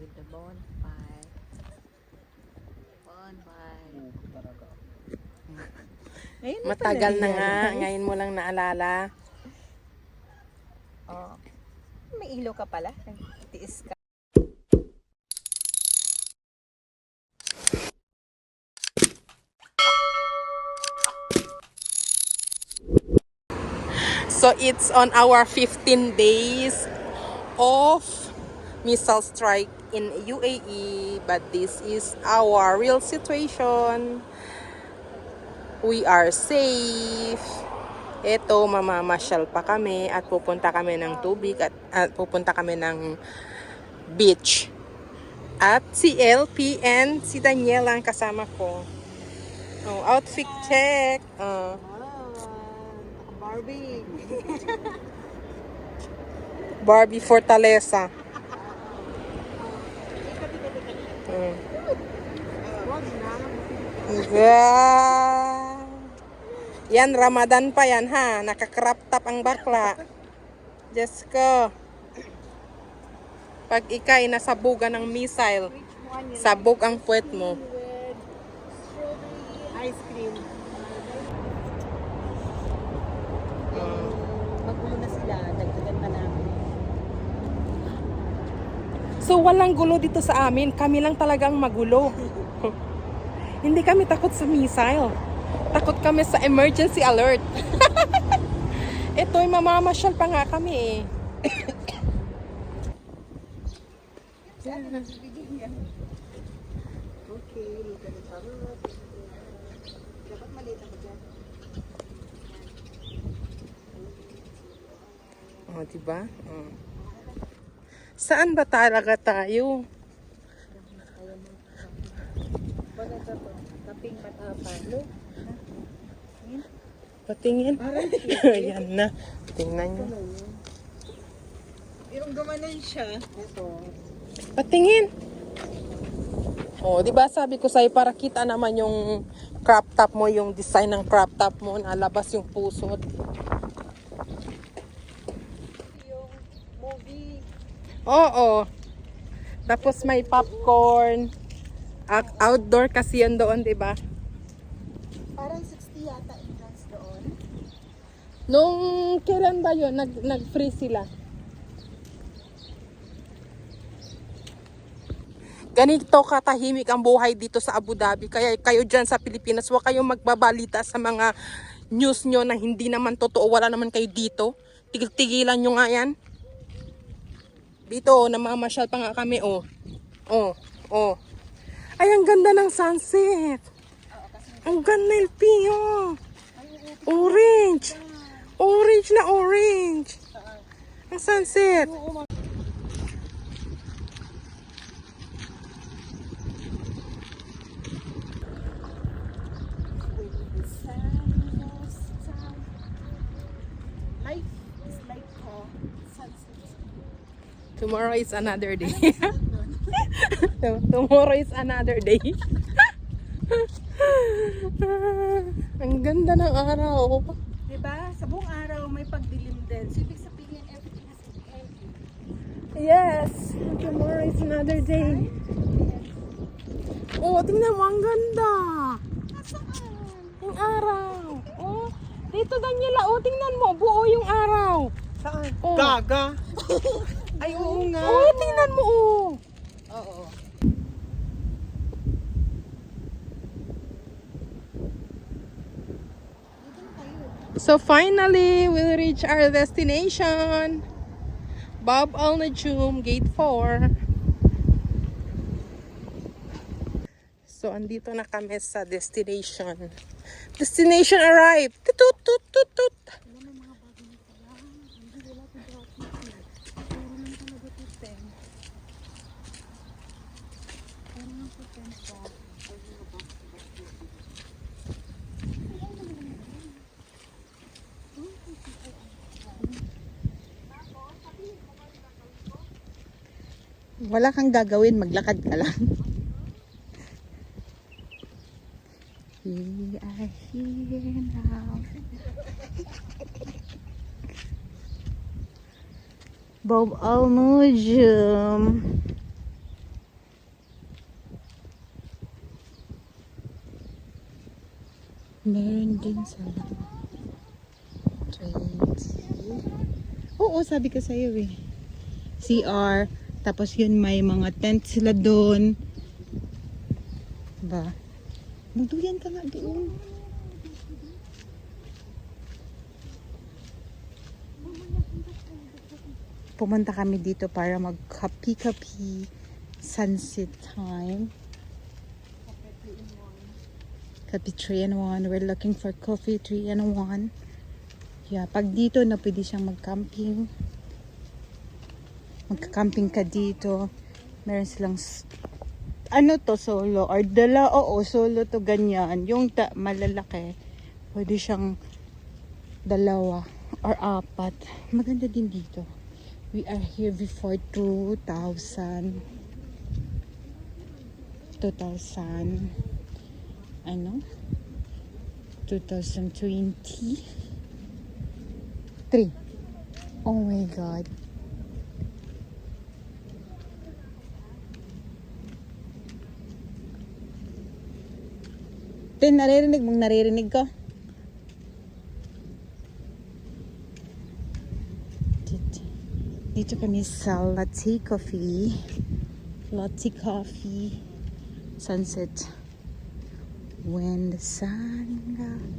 with the bonfire. Bonfire. Matagal na nga, ngayon mo lang naalala. Oh. May ilo ka pala. Nagtiis ka. So it's on our 15 days of missile strike in UAE, but this is our real situation. We are safe. Ito, mamamasyal pa kami at pupunta kami ng tubig at pupunta kami ng beach. At si LP and si Daniela ang kasama ko. Oh, outfit check. Barbie. Barbie Fortaleza. Yeah. Yan, Ramadan pa yan ha. Naka-crop top ang bakla. Diyos ko. Pag ikay nasabugan ng missile, sabog ang puwet mo. Ice cream. Magulo na sila. Dagdagan pa namin. So walang gulo dito sa amin. Kami lang talagang magulo. Hindi kami takot sa missile. Takot kami sa emergency alert. Ito'y mamamasyal pa nga kami eh. Okay, look at the camera. Dapat maliit ako dyan. Oh, diba? Oh. Saan ba talaga tayo? Baga ito to. Kaping patapalo. Patingin. Ayan na. Tingnan nyo. Yung gumanon siya. Ito. Patingin. Oh, di ba sabi ko sa'yo para kita naman yung crop top mo, yung design ng crop top mo, nalabas yung pusot. Yung movie. Oo. Tapos may popcorn. Outdoor kasi yan doon, di ba? Parang 60 yata entrance doon. Nung kailan ba yun? Nag-free sila. Ganito katahimik ang buhay dito sa Abu Dhabi. Kaya kayo dyan sa Pilipinas, huwag kayong magbabalita sa mga news nyo na hindi naman totoo. Wala naman kayo dito. Tigil-tigilan nyo nga yan. Dito, namamasyal pa nga kami, oh. Oh, oh. Ay, ang ganda ng sunset. Ang ganda, LP, oh. Orange. Orange na orange. Ang sunset. Life is like sunset. Tomorrow is another day. Tomorrow is another day. Ang ganda ng araw. Diba? Sa buong araw may pagdilim din. So, ibig sabihin, everything has an end. Yes, tomorrow is another day. Oh, tingnan mo, ang ganda. Yung araw. Oh, dito Daniela, oh, tingnan mo, buo yung araw. Saan? Oh. Gaga. Ay, oo nga. Oh, tingnan mo, oh. Oo. So finally, we'll reach our destination. Bab Al Najum, Gate 4. So, andito na kami sa destination. Destination arrived! Tutut, tut, tut, tut. Wala kang gagawin, maglakad ka lang. We are here now. Bab Al Najum. Meron din sa 20. Oo, sabi ko sa'yo eh. CR. Tapos yun may mga tent sila doon. Diba? Magduyan ka nga doon. Pumunta kami dito para mag-kapi-kapi sunset time. Coffee 3 in 1. We're looking for coffee 3 in 1. Yeah, pag dito na pwede siyang mag-camping. Magka-camping ka dito. Meron silang ano to, solo or dala, oo, solo to ganyan. Yung malalaki, pwede siyang dalawa or apat. Maganda din dito. We are here before 2000 ano? 2023. Oh my God. Tin, naririnig ko? Dito kami sa Latte Coffee. Latte Coffee. Sunset. When the sun goes.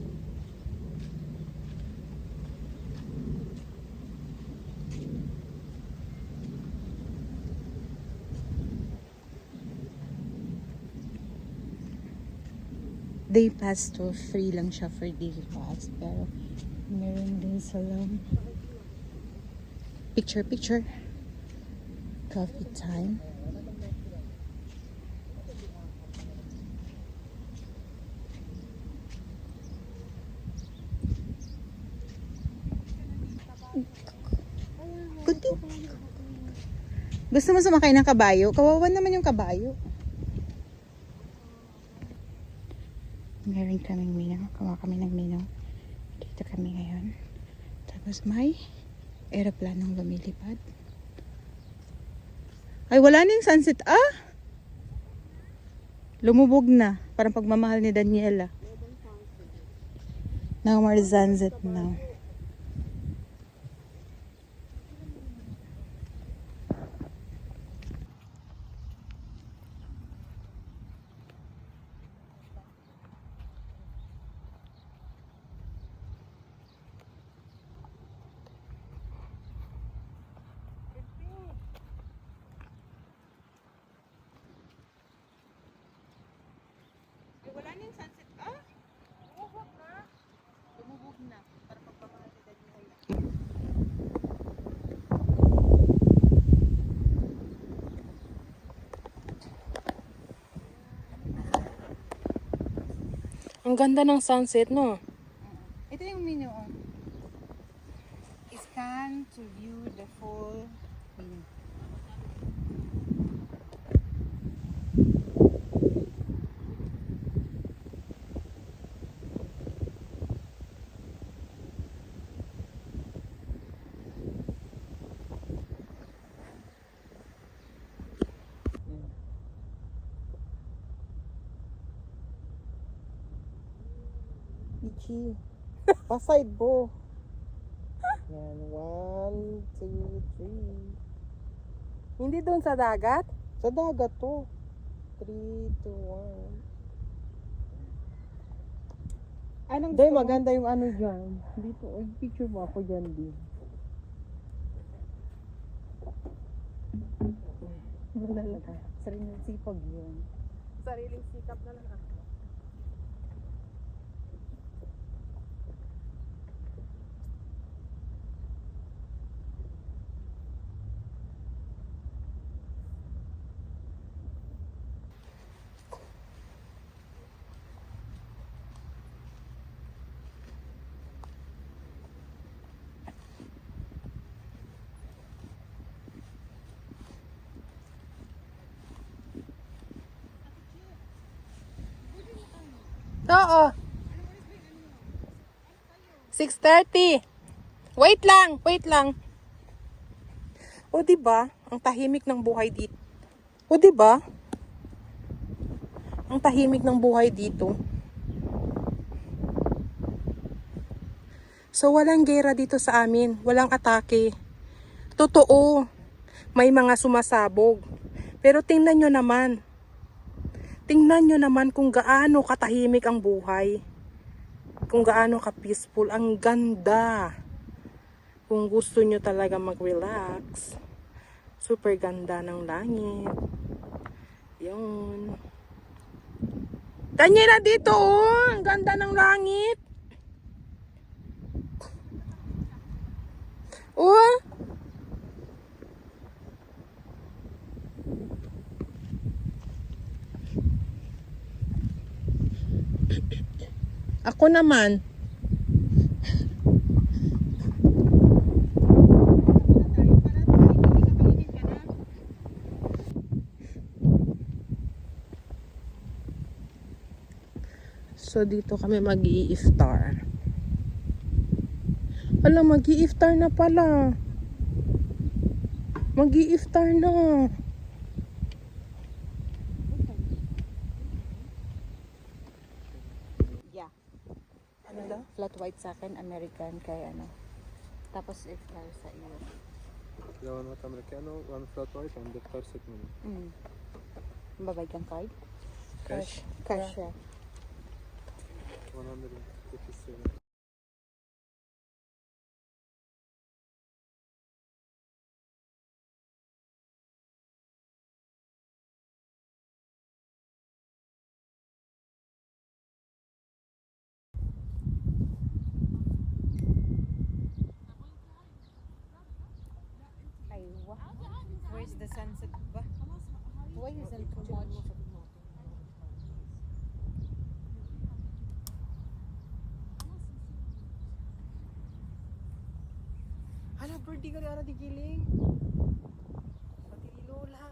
Day pass to free lang siya for day pass, pero meron din silang picture coffee time. Kunti. Gusto mo sumakay ng kabayo? Kawawan naman yung kabayo. Meron kaming minaw. Kawa kami ng minaw. Dito kami ngayon. Tapos may aeroplanong lumilipad. Ay, wala na yung sunset. Ah! Lumubog na. Parang pagmamahal ni Daniela. No more sunset now. Wala na yung sunset. Ah! Lumubog na. Lumubog na. Para pagpapahal ni Daniela. Ang ganda ng sunset, no? Ito yung menu. Oh. Scan to view the full menu. Ichi. Paside po. Yan. 1, 2, 3. Hindi doon sa dagat? Sa dagat to. 3, 2, 1. Anong Hindi, maganda yung ano dyan. Dito, picture mo ako dyan din. Sariling sipag yun. Sariling sikap na lang ako. Oo. 6:30. Wait lang. O, diba? Ang tahimik ng buhay dito. O, diba? Ang tahimik ng buhay dito. So, walang gera dito sa amin. Walang atake. Totoo. May mga sumasabog. Pero tingnan nyo naman. Tingnan nyo naman kung gaano katahimik ang buhay. Kung gaano ka-peaceful. Ang ganda. Kung gusto nyo talaga mag-relax. Super ganda ng langit. Yun. Tanya na dito, oh. Ang ganda ng langit. Oh. Ako naman. So, dito kami mag-i-iftar. Alam, mag-i-iftar na pala. Mag-i-iftar na. Yeah. Ano daw? Flat white sa akin, American, kaya ano. Tapos iftar sa iyo. Я вон американо, вон flat white, вон доктор Ситман. Babay kang card? Cash. Cash, yeah. 157. Aywa. Where's the sunset ba? Why isn't too much? Hala, birthday ka na di giling. Pati ni Lola.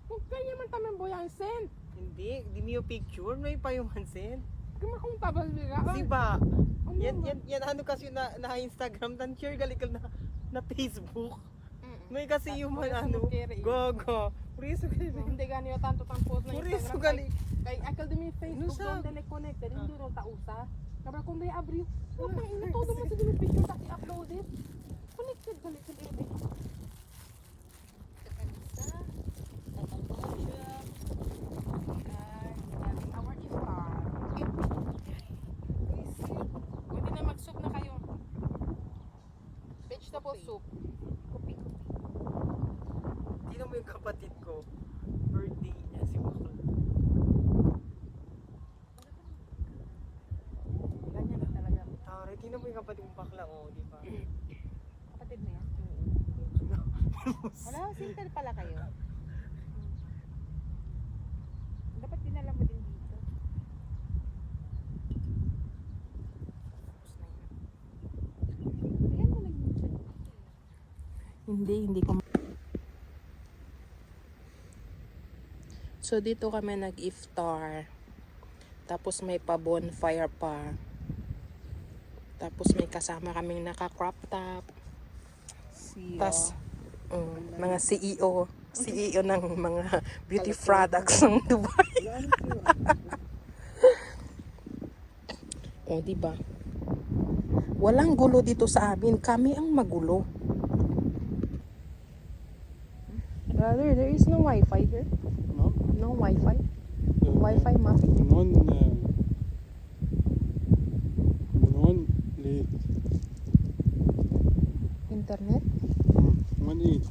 Huwag kanya man taman boyang sen. Hindi, di mo yung picture, may pa yung mansin. Kama kung tabal bira. Di ba? Yan ano kasi na Instagram, tan share galikal na Facebook. May kasi yung man ano, go. Puriso gali. Hindi ganyo tanto tang post na Puriso Instagram. gali. Kay akal di mi Facebook Nusa. doon dele connected, hindi ron ta usa. Kabra kung may abri. Wag kang ina todo mo sa dili picture ta i-upload it. Connected gali sa dili. Our iftar. Pwede na mag-soup na kayo. Vegetable soup. Tingnan mo yung kapatid ko. Birthday niya si Bakla. Ganyan na talaga. Tara, tingnan mo yung kapatid mong Bakla, oh, di ba? Kapatid mo yan? Wala, single pala kayo. Dapat dinala mo din dito. Ayan mo lang yun. Hindi ko. So dito kami nag-iftar. Tapos may pa-bonfire pa. Tapos may kasama kaming naka-crop top. Tas mga CEO ng mga beauty products ng Dubai. Oh, di ba? Walang gulo dito sa amin. Kami ang magulo. Brother, there is no Wi-Fi here. No? No Wi-Fi. Wi-Fi map. من ليه؟ Internet. من ايه؟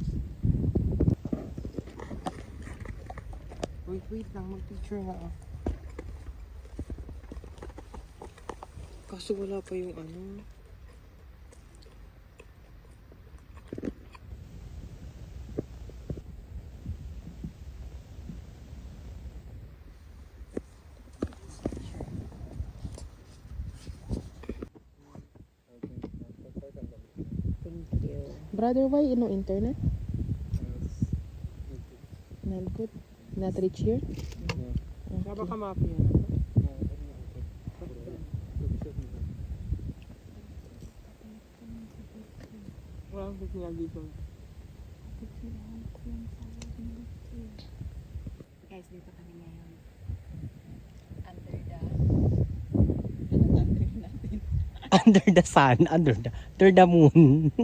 Wait lang, mag-picture nga ako. Kaso wala pa yung ano. Thank you. Brother, why no internet? Not good. Not reach here. Kaya baka mapin yan. Bakit nga dito? Guys, dito kami ngayon. Under the... Under the sun, under the moon.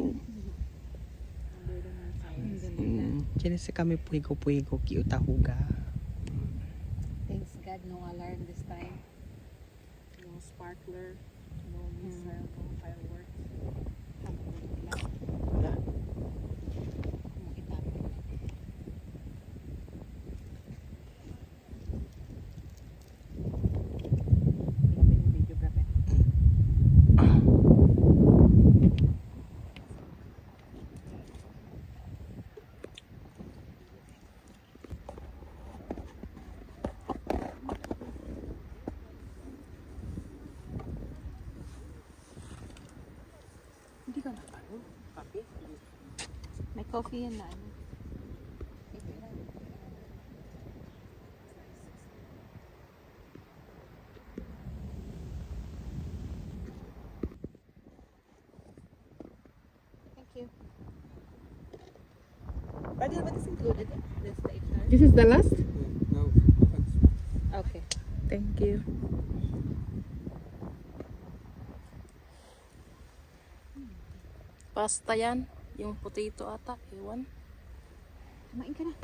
Jadi kami puigo-puigo kiutahuga. Thanks God, no alarm this time. No sparkler. No missile. No fireworks. Wala. Makita mo. Videographer. Hindi ka na ano? Kape? May coffee yan na ano. Thank you. But what is included? This the iftar? This is the last? Yeah, no, thanks. Okay. Thank you. Pasta yan. Yung potato ata. Ewan. Kumain ka na.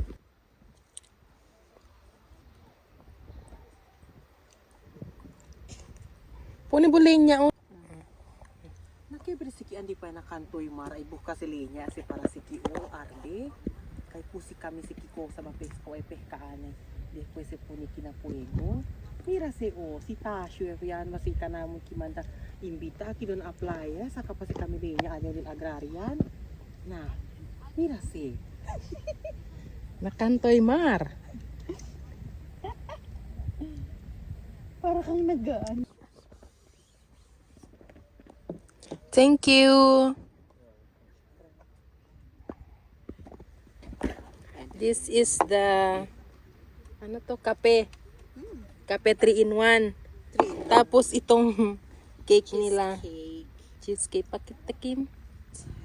Puni-bulin niya oh. Nakibre siki andi pa na kantoy mara ibuka si linya si para siki o arde. Kay pusi kami siki ko sa mapes ko epeh kaanay. Después se pone kinapuego. Mira si o si Tasyo yan masika namon kimanda imbita kidon apply sa kapasi kami linya anyo din agrarian. Na mira si Nakantoy mar. Para kang nagaan. Thank you. This is the ano to, kape. Kape 3 in 1. Tapos itong cake nila. Cheesecake. Pakitakim.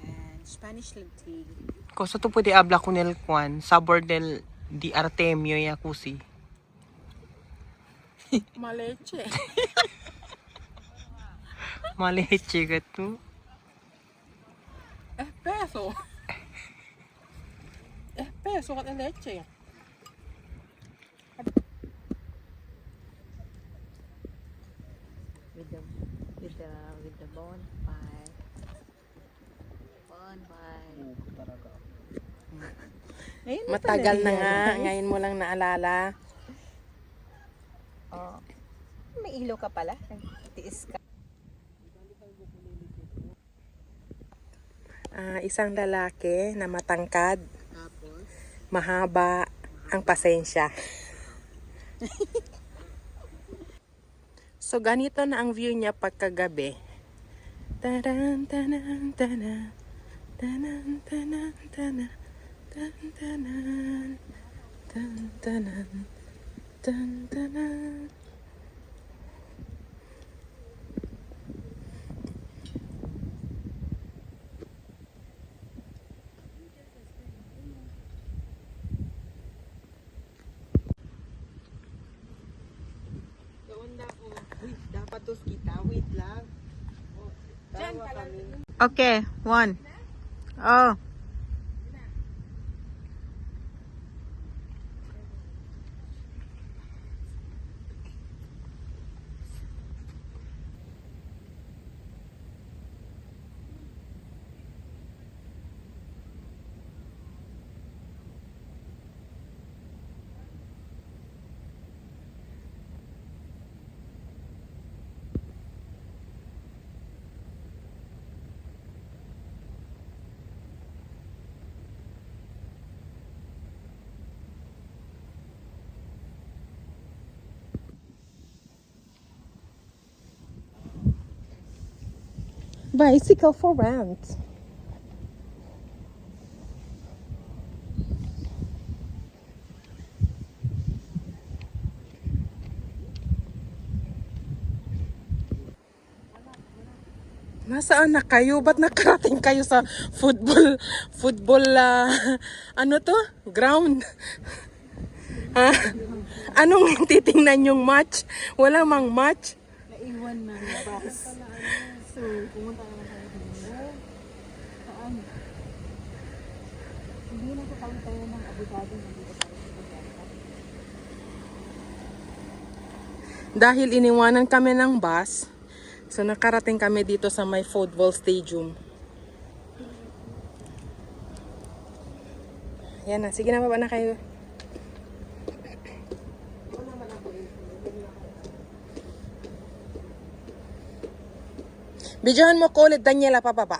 And Spanish latte. Cosa tu puede hablar con el Juan, sabor del di Artemio y Akusi. Maleche. Maleche ka tu. Peso. Peso kat leche. With the bonfire. Matagal na nga. Ngayon mo lang naalala. Oh. May ilaw ka pala. Nagtiis ka. Isang lalaki na matangkad. Mahaba ang pasensya. So, ganito na ang view niya pagkagabi. Taran, tanan, tanan. Tanan, tanan, tanan. Tan, tanan. Tan, tanan. Tan, tanan. Dapat tos kita, wait lang. Okay, 1. Oh. Bicycle for rent. Nasaan na kayo? Ba't nakarating kayo sa football, ano to? Ground? Ha? Anong titingnan yung match? Wala mang match? Naiwan na yung bus. So, pumunta naman tayo dito. Saan? Hindi na kami tayo ng Abu Dhabi. Nandito tayo sa Jakarta. Dahil iniwanan kami ng bus, so nakarating kami dito sa may football stadium. Yan na, sige na, baba na kayo. Bidyohan mo ko ulit, Daniela, pababa.